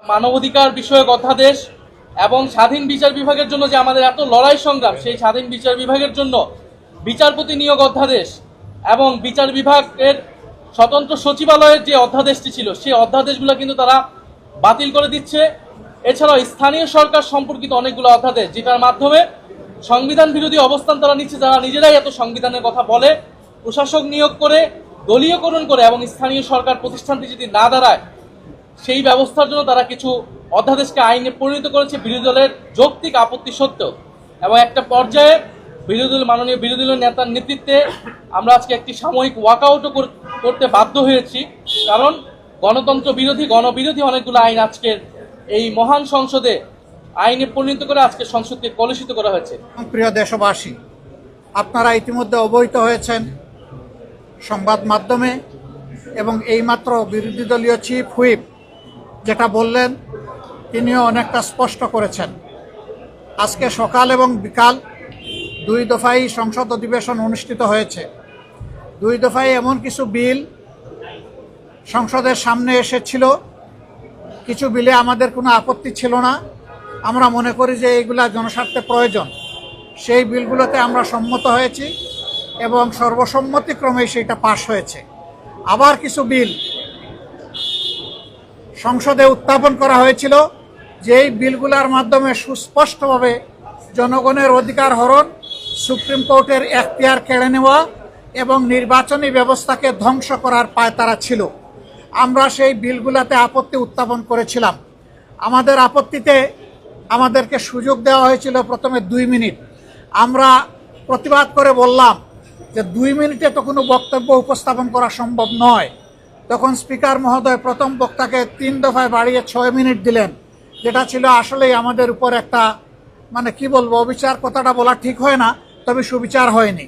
মানবাধিকার বিষয়ক অধ্যাদেশ এবং স্বাধীন বিচার বিভাগের জন্য যে আমাদের এত লড়াই সংগ্রাম, সেই স্বাধীন বিচার বিভাগের জন্য বিচারপতি নিয়োগ অধ্যাদেশ এবং বিচার বিভাগের স্বতন্ত্র সচিবালয়ের যে অধ্যাদেশটি ছিল, সেই অধ্যাদেশগুলো কিন্তু তারা বাতিল করে দিচ্ছে। এছাড়াও স্থানীয় সরকার সম্পর্কিত অনেকগুলো অধ্যাদেশ, যেটার মাধ্যমে সংবিধান বিরোধী অবস্থান তারা নিচ্ছে, যারা নিজেরাই এত সংবিধানের কথা বলে, প্রশাসক নিয়োগ করে দলীয়করণ করে এবং স্থানীয় সরকার প্রতিষ্ঠানটি যদি না দাঁড়ায়, সেই ব্যবস্থার জন্য তারা কিছু অধ্যাদেশকে আইনে পরিণত করেছে বিরোধী দলের যৌক্তিক আপত্তি সত্ত্বেও। এবং একটা পর্যায়ে মাননীয় বিরোধী দলের নেতার নেতৃত্বে আমরা আজকে একটি সাময়িক ওয়াকআউটও করতে বাধ্য হয়েছি, কারণ গণতন্ত্র বিরোধী গণবিরোধী অনেকগুলো আইন আজকের এই মহান সংসদে আইনে পরিণত করে আজকে সংসদকে কলুষিত করা হয়েছে। প্রিয় দেশবাসী, আপনারা ইতিমধ্যে অবহিত হয়েছেন সংবাদ মাধ্যমে, এবং এইমাত্র বিরোধী দলীয় চিফ হুইপ যেটা বললেন তিনিও অনেকটা স্পষ্ট করেছেন। আজকে সকাল এবং বিকাল দুই দফায় সংসদ অধিবেশন অনুষ্ঠিত হয়েছে। দুই দফায় এমন কিছু বিল সংসদের সামনে এসেছিল, কিছু বিলে আমাদের কোনো আপত্তি ছিল না। আমরা মনে করি যে এইগুলা জনস্বার্থে প্রয়োজন, সেই বিলগুলোতে আমরা সম্মত হয়েছি এবং সর্বসম্মতিক্রমে সেটা পাশ হয়েছে। আবার কিছু বিল সংসদে উত্থাপন করা হয়েছিল, যেই বিলগুলোর মাধ্যমে সুস্পষ্টভাবে জনগণের অধিকার হরণ, সুপ্রিম কোর্টের এখতিয়ার কেড়ে নেওয়া এবং নির্বাচনী ব্যবস্থাকে ধ্বংস করার পায়তারা ছিল। আমরা সেই বিলগুলোতে আপত্তি উত্থাপন করেছিলাম। আমাদের আপত্তিতে আমাদেরকে সুযোগ দেওয়া হয়েছিল প্রথমে 2 মিনিট। আমরা প্রতিবাদ করে বললাম যে 2 মিনিটে তো কোনো বক্তব্য উপস্থাপন করা সম্ভব নয়। তখন স্পিকার মহোদয় প্রথম বক্তাকে 3 দফায় বাড়িয়ে 6 মিনিট দিলেন, যেটা ছিল আসলেই আমাদের উপর একটা, মানে কি বলবো, অবিচার কথাটা বলা ঠিক হয় না, তবে সুবিচার হয়নি।